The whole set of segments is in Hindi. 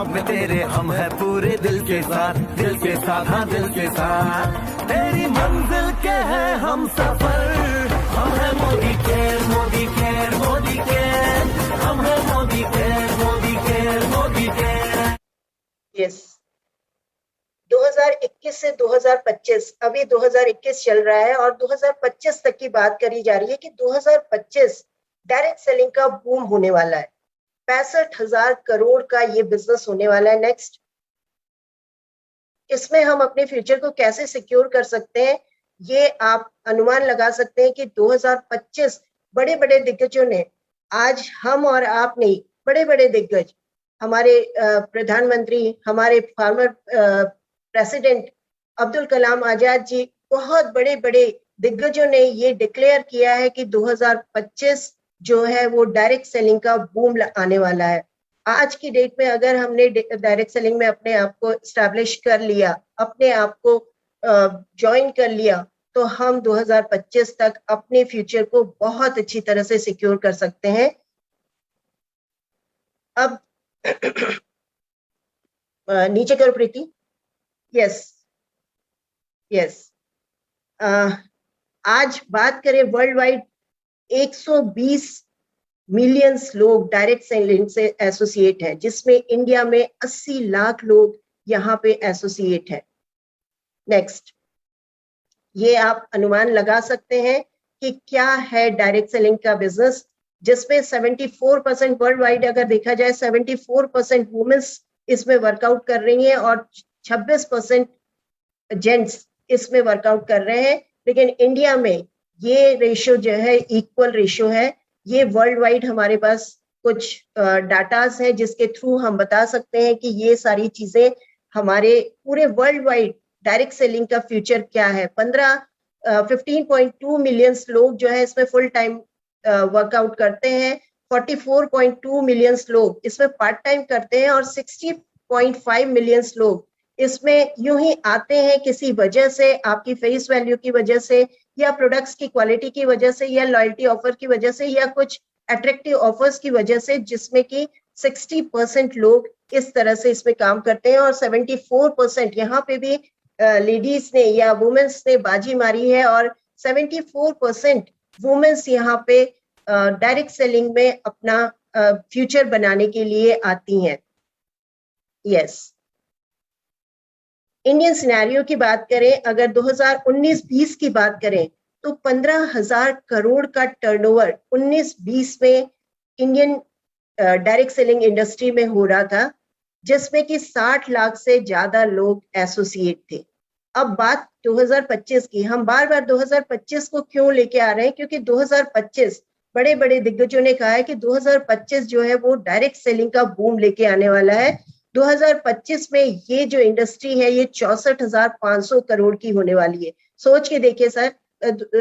ख्वाब में तेरे हम है पूरे दिल के साथ, दिल के साथ, हाँ दिल के साथ। तेरी मंजिल के हैं हम सफर, हम है Modi care, Modi care, Modi care, हम है Modi care, Modi care, Modi care. Yes, 2021 से 2025, अभी 2021 चल रहा है और 2025 तक की बात करी जा रही है कि 2025 डायरेक्ट सेलिंग का बूम होने वाला है। 65,000 करोड़ का ये बिजनेस होने वाला है नेक्स्ट। इसमें हम अपने फ्यूचर को कैसे सिक्योर कर सकते हैं, ये आप अनुमान लगा सकते हैं कि 2025 बड़े बड़े दिग्गजों ने, आज हम और आप नहीं, बड़े बड़े दिग्गज, हमारे प्रधानमंत्री, हमारे फार्मर प्रेसिडेंट अब्दुल कलाम आजाद जी, बहुत बड़े बड़े दिग्गजों ने ये डिक्लेयर किया है कि 2025 जो है वो डायरेक्ट सेलिंग का बूम आने वाला है। आज की डेट में अगर हमने डायरेक्ट सेलिंग में अपने आप को स्टैब्लिश कर लिया, अपने आप को ज्वाइन कर लिया, तो हम 2025 तक अपने फ्यूचर को बहुत अच्छी तरह से सिक्योर कर सकते हैं। अब नीचे करो प्रीति। यस यस, आज बात करें वर्ल्ड वाइड 120 मिलियंस लोग डायरेक्ट सेलिंग से एसोसिएट हैं, जिसमें इंडिया में 80 लाख लोग यहाँ पे एसोसिएट हैं। नेक्स्ट, ये आप अनुमान लगा सकते हैं कि क्या है डायरेक्ट सेलिंग का बिजनेस, जिसमें 74% वर्ल्ड वाइड अगर देखा जाए 74% वुमेन्स इसमें वर्कआउट कर रही हैं और 26% जेंट्स इसमें वर्कआउट कर रहे हैं। लेकिन इंडिया में ये रेशियो जो है इक्वल रेशियो है। ये वर्ल्ड वाइड हमारे पास कुछ डाटास है जिसके थ्रू हम बता सकते हैं कि ये सारी चीजें हमारे पूरे वर्ल्ड वाइड डायरेक्ट सेलिंग का फ्यूचर क्या है। 15.2 मिलियन लोग जो है इसमें फुल टाइम वर्कआउट करते हैं, 44.2 मिलियन लोग इसमें पार्ट टाइम करते हैं और 60.5 मिलियन लोग इसमें यूं ही आते हैं किसी वजह से, आपकी फेस वैल्यू की वजह से या प्रोडक्ट्स की क्वालिटी की वजह से या लॉयल्टी ऑफर की वजह से या कुछ अट्रैक्टिव ऑफर्स की वजह से, जिसमें कि 60% लोग इस तरह से इसमें काम करते हैं और 74% यहाँ पे भी लेडीज ने या वुमेन्स ने बाजी मारी है और 74% वुमेन्स यहाँ पे डायरेक्ट सेलिंग में अपना फ्यूचर बनाने के लिए आती हैं। यस, इंडियन सिनेरियो की बात करें, अगर 2019-20 की बात करें तो 15,000 करोड़ का टर्नओवर 19-20 में इंडियन डायरेक्ट सेलिंग इंडस्ट्री में हो रहा था, जिसमें कि 60 लाख से ज्यादा लोग एसोसिएट थे। अब बात 2025 की, हम बार बार 2025 को क्यों लेके आ रहे हैं, क्योंकि 2025 बड़े बड़े दिग्गजों ने कहा है कि 2025 जो है वो डायरेक्ट सेलिंग का बूम लेके आने वाला है। 2025 में ये जो इंडस्ट्री है ये 64,500 करोड़ की होने वाली है। सोच के देखिए सर,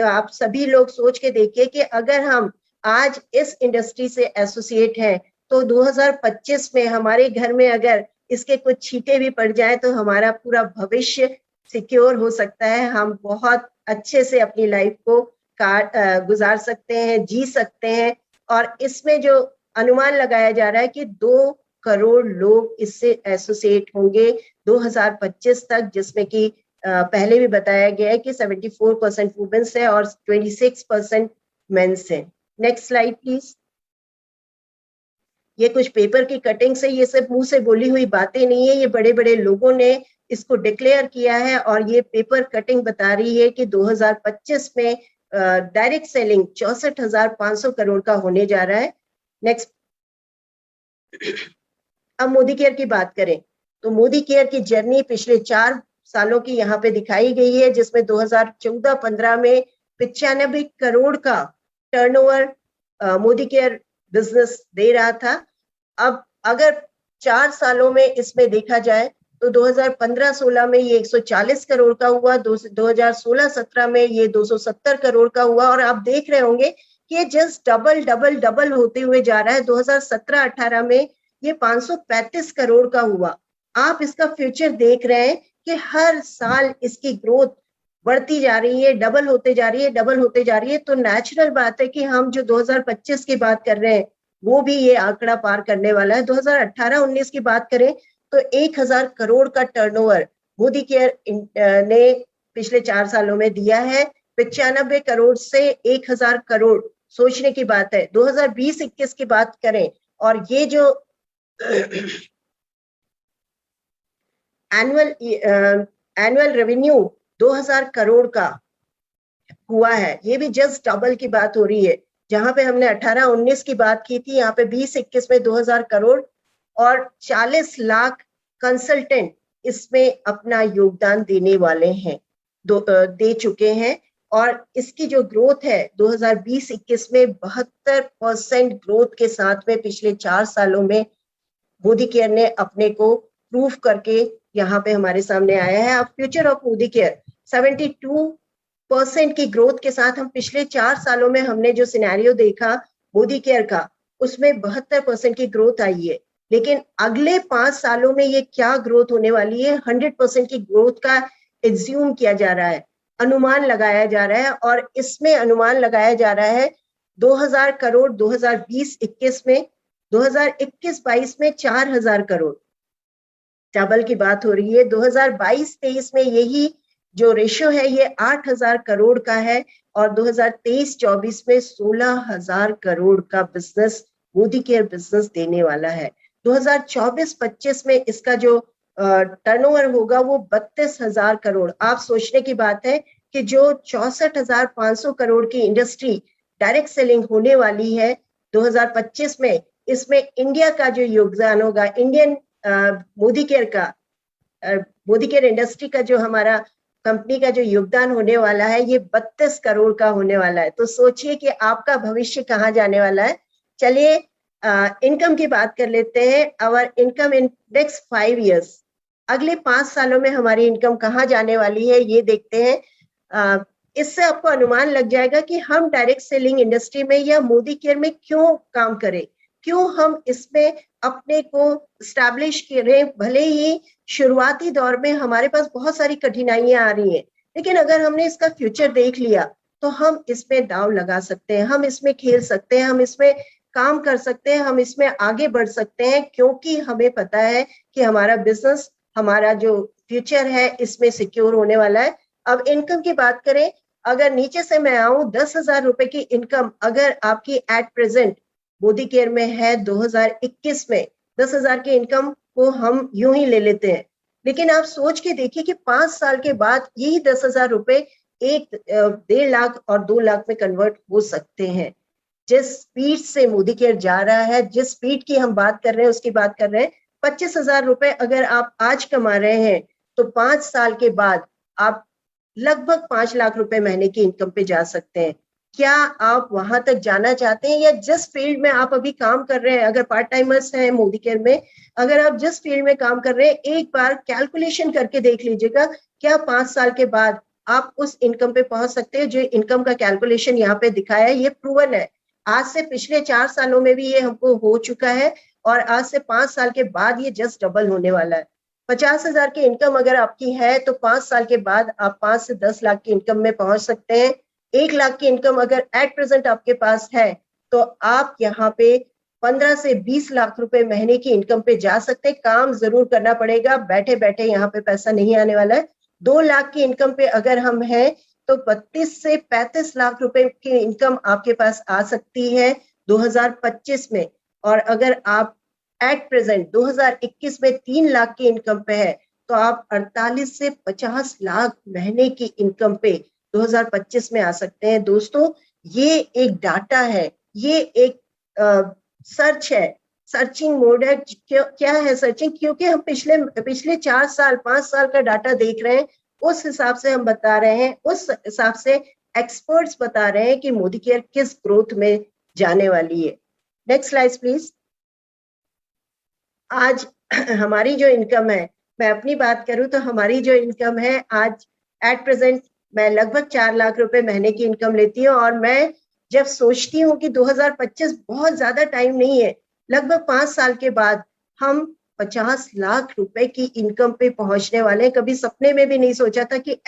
आप सभी लोग सोच के देखिए कि अगर हम आज इस इंडस्ट्री से एसोसिएट हैं तो 2025 में हमारे घर में अगर इसके कुछ छींटे भी पड़ जाए तो हमारा पूरा भविष्य सिक्योर हो सकता है। हम बहुत अच्छे से अपनी लाइफ को गुजार सकते हैं, जी सकते हैं। और इसमें जो अनुमान लगाया जा रहा है कि 2 करोड़ लोग इससे एसोसिएट होंगे 2025 तक, जिसमें कि पहले भी बताया गया है कि 74% वुमेन्स है और 26% मेंस है। Next slide please. ये कुछ पेपर की कटिंग से, ये सब मुंह से बोली हुई बातें नहीं है, ये बड़े बड़े लोगों ने इसको डिक्लेयर किया है और ये पेपर कटिंग बता रही है कि 2025 में डायरेक्ट सेलिंग 64,500 करोड़ का होने जा रहा है। नेक्स्ट, अब मोदी केयर की बात करें तो मोदी केयर की जर्नी पिछले 4 सालों की यहाँ पे दिखाई गई है, जिसमें 2014-15 में 95 करोड़ का टर्नओवर मोदी केयर बिजनेस दे रहा था। अब अगर 4 सालों में इसमें देखा जाए तो 2015-16 में ये 140 करोड़ का हुआ, 2016-17 में ये 270 करोड़ का हुआ और आप देख रहे होंगे कि ये जस्ट डबल डबल डबल होते हुए जा रहा है। 2017-18 में ये 535 करोड़ का हुआ। आप इसका फ्यूचर देख रहे हैं कि हर साल इसकी ग्रोथ बढ़ती जा रही है, डबल होते जा रही है, डबल होते जा रही है। तो नेचुरल बात है कि हम जो 2025 की बात कर रहे हैं वो भी ये आंकड़ा पार करने वाला है। 2018-19 की बात करें तो 1000 करोड़ का टर्नओवर मोदी केयर ने पिछले 4 सालों में दिया है। 95 करोड़ से 1000 करोड़ सोचने की बात है। 2020-21 की बात करें और ये जो एनुअल रेवेन्यू 2000 करोड़ का हुआ है, ये भी जस्ट डबल की बात हो रही है। जहां पे हमने 18-19 की बात की थी, यहाँ पे 20-21 में 2000 करोड़ और 40 लाख कंसल्टेंट इसमें अपना योगदान देने वाले हैं, दे चुके हैं। और इसकी जो ग्रोथ है 2020-21 में 72% ग्रोथ के साथ में पिछले 4 सालों में मोदी केयर ने अपने को प्रूव करके यहाँ पे हमारे सामने आया है। अब फ्यूचर ऑफ मोदी केयर 72% की ग्रोथ के साथ हम पिछले 4 सालों में हमने जो सिनेरियो देखा मोदी केयर का, उसमें 72% की ग्रोथ आई है। लेकिन अगले 5 सालों में ये क्या ग्रोथ होने वाली है, 100% की ग्रोथ का एज्यूम किया जा रहा है, अनुमान लगाया जा रहा है। और इसमें अनुमान लगाया जा रहा है 2000 करोड़ 2020-21 में, 2021-22 में 4000 करोड़, डबल की बात हो रही है। 2022-23 में यही जो रेशियो है ये 8000 करोड़ का है और 2023-24 में 16000 करोड़ का बिजनेस मोदी केयर बिजनेस देने वाला है। 2024-25 में इसका जो टर्नओवर होगा वो 32,000 करोड़। आप सोचने की बात है कि जो 64,500 करोड़ की इंडस्ट्री डायरेक्ट सेलिंग होने वाली है 2025 में, इसमें इंडिया का जो योगदान होगा, इंडियन मोदी केयर इंडस्ट्री का जो हमारा कंपनी का जो योगदान होने वाला है ये 32 करोड़ का होने वाला है। तो सोचिए कि आपका भविष्य कहाँ जाने वाला है। चलिए इनकम की बात कर लेते हैं। Our income in next 5 years, अगले 5 सालों में हमारी इनकम कहाँ जाने वाली है ये देखते हैं। इससे आपको अनुमान लग जाएगा कि हम डायरेक्ट सेलिंग इंडस्ट्री में या मोदी केयर में क्यों काम करें, क्यों हम इसमें अपने को स्टैब्लिश करें। भले ही शुरुआती दौर में हमारे पास बहुत सारी कठिनाइयां आ रही हैं, लेकिन अगर हमने इसका फ्यूचर देख लिया तो हम इसमें दांव लगा सकते हैं, हम इसमें खेल सकते हैं, हम इसमें काम कर सकते हैं, हम इसमें आगे बढ़ सकते हैं, क्योंकि हमें पता है कि हमारा बिजनेस, हमारा जो फ्यूचर है इसमें सिक्योर होने वाला है। अब इनकम की बात करें, अगर नीचे से मैं आऊं, 10,000 रुपए की इनकम अगर आपकी एट प्रेजेंट मोदी केयर में है 2021 में, 10,000 की इनकम को हम यूं ही ले लेते हैं। लेकिन आप सोच के देखिए कि 5 साल के बाद यही 10,000 रुपए 1.5 लाख और 2 लाख में कन्वर्ट हो सकते हैं। जिस स्पीड से मोदी केयर जा रहा है, जिस स्पीड की हम बात कर रहे हैं उसकी बात कर रहे हैं। 25,000 रुपए अगर आप आज कमा रहे हैं तो 5 साल के बाद आप लगभग 5 लाख रुपए महीने की इनकम पे जा सकते हैं। क्या आप वहां तक जाना चाहते हैं, या जिस फील्ड में आप अभी काम कर रहे हैं, अगर पार्ट टाइमर्स हैं मोदी केयर में, अगर आप जिस फील्ड में काम कर रहे हैं एक बार कैलकुलेशन करके देख लीजिएगा, क्या 5 साल के बाद आप उस इनकम पे पहुंच सकते हैं। जो इनकम का कैलकुलेशन यहाँ पे दिखाया है ये प्रूवन है। आज से पिछले 4 सालों में भी ये हमको हो चुका है और आज से 5 साल के बाद ये जस्ट डबल होने वाला है। 50,000 की इनकम अगर आपकी है तो 5 साल के बाद आप 5 से 10 लाख की इनकम में पहुंच सकते हैं। 1 लाख की इनकम अगर एट प्रेजेंट आपके पास है तो आप यहाँ पे 15 से 20 लाख रुपए महीने की इनकम पे जा सकते हैं। काम जरूर करना पड़ेगा, बैठे बैठे यहाँ पे पैसा नहीं आने वाला है। 2 लाख की इनकम पे अगर हम हैं तो 32 से 35 लाख रुपए की इनकम आपके पास आ सकती है 2025 में। और अगर आप एट प्रेजेंट 2021 में 3 लाख की इनकम पे है तो आप 48 से 50 लाख महीने की इनकम पे 2025 में आ सकते हैं। दोस्तों ये एक डाटा है, ये एक सर्च है, सर्चिंग मोड है। क्या है सर्चिंग? क्योंकि हम पिछले 4 साल 5 साल का डाटा देख रहे हैं, उस हिसाब से हम बता रहे हैं, उस हिसाब से एक्सपर्ट्स बता रहे हैं कि मोदी केयर किस ग्रोथ में जाने वाली है। Next slide please. आज हमारी जो इनकम है, मैं अपनी बात करूं तो हमारी जो इनकम है आज एट प्रेजेंट मैं लगभग 4 लाख रुपए महीने की इनकम लेती हूँ। और मैं जब सोचती हूँ कि 2025 बहुत ज्यादा टाइम नहीं है, लगभग 5 साल के बाद हम 50 लाख रुपए की इनकम पे पहुंचने वाले हैं। कभी सपने में भी नहीं सोचा था कि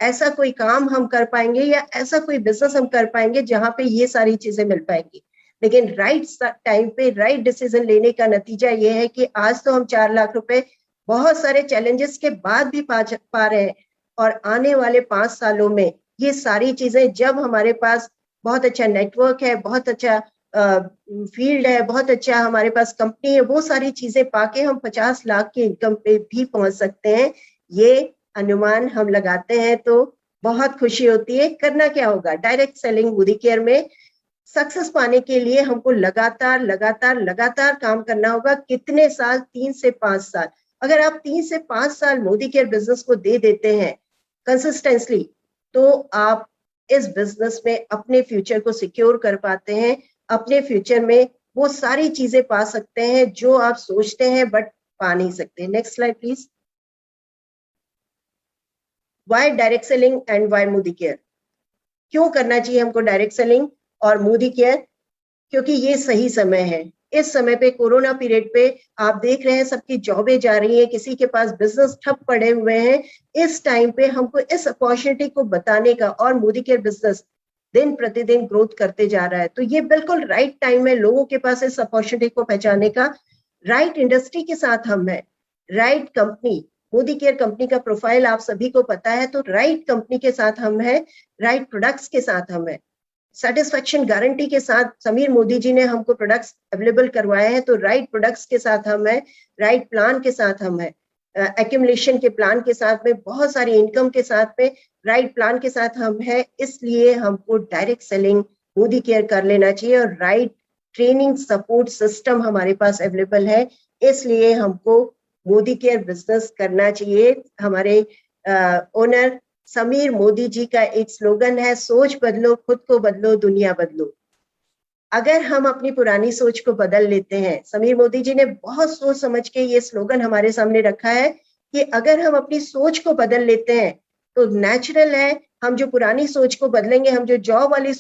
ऐसा कोई काम हम कर पाएंगे या ऐसा कोई बिजनेस हम कर पाएंगे जहां पे ये सारी चीजें मिल पाएंगी। लेकिन राइट टाइम पे राइट डिसीजन लेने का नतीजा ये है कि आज तो हम 4 लाख रुपए बहुत सारे चैलेंजेस के बाद भी पा रहे हैं, और आने वाले 5 सालों में ये सारी चीजें, जब हमारे पास बहुत अच्छा नेटवर्क है, बहुत अच्छा फील्ड है, बहुत अच्छा हमारे पास कंपनी है, वो सारी चीजें पाके हम 50 लाख की इनकम पे भी पहुंच सकते हैं। ये अनुमान हम लगाते हैं तो बहुत खुशी होती है। करना क्या होगा? डायरेक्ट सेलिंग मोदी केयर में सक्सेस पाने के लिए हमको लगातार लगातार लगातार काम करना होगा। कितने साल? 3 से 5 साल। अगर आप 3 से 5 साल मोदी केयर बिजनेस को दे देते हैं कंसिस्टेंटली, तो आप इस बिजनेस में अपने फ्यूचर को सिक्योर कर पाते हैं। अपने फ्यूचर में वो सारी चीजें पा सकते हैं जो आप सोचते हैं बट पा नहीं सकते। Next slide please. Why direct selling and why Modi care? क्यों करना चाहिए हमको डायरेक्ट सेलिंग और मोदी केयर? क्योंकि ये सही समय है। इस समय पे, कोरोना पीरियड पे, आप देख रहे हैं सबकी जॉबें जा रही हैं, किसी के पास बिजनेस ठप पड़े हुए हैं। इस टाइम पे हमको इस अपॉर्चुनिटी को बताने का, और मोदी केयर बिजनेस दिन प्रतिदिन ग्रोथ करते जा रहा है, तो ये बिल्कुल राइट टाइम है लोगों के पास इस अपॉर्चुनिटी को पहचानने का। राइट इंडस्ट्री के साथ हम है, right company, Modi care company का प्रोफाइल आप सभी को पता है, तो राइट कंपनी के साथ हम है, राइट प्रोडक्ट्स के साथ हम है, सेटिस्फेक्शन गारंटी के साथ समीर मोदी जी ने हमको प्रोडक्ट्स अवेलेबल करवाए हैं, तो राइट प्रोडक्ट्स के साथ हम है, राइट प्लान के साथ हम है, एक्यूमुलेशन के प्लान के साथ में, बहुत सारी इनकम के साथ में, राइट प्लान के साथ हम है। इसलिए हमको डायरेक्ट सेलिंग मोदी केयर कर लेना चाहिए, और राइट ट्रेनिंग सपोर्ट सिस्टम हमारे पास अवेलेबल है, इसलिए हमको मोदी केयर बिजनेस करना चाहिए। हमारे ओनर समीर मोदी जी का एक स्लोगन है, सोच बदलो, खुद को बदलो, दुनिया बदलो। अगर हम अपनी पुरानी सोच को बदल लेते हैं, समीर मोदी जी ने बहुत सोच समझ के ये स्लोगन हमारे सामने रखा है कि अगर हम अपनी सोच को बदल लेते हैं तो नेचुरल है, हम जो पुरानी सोच को बदलेंगे, हम जो जॉब वाली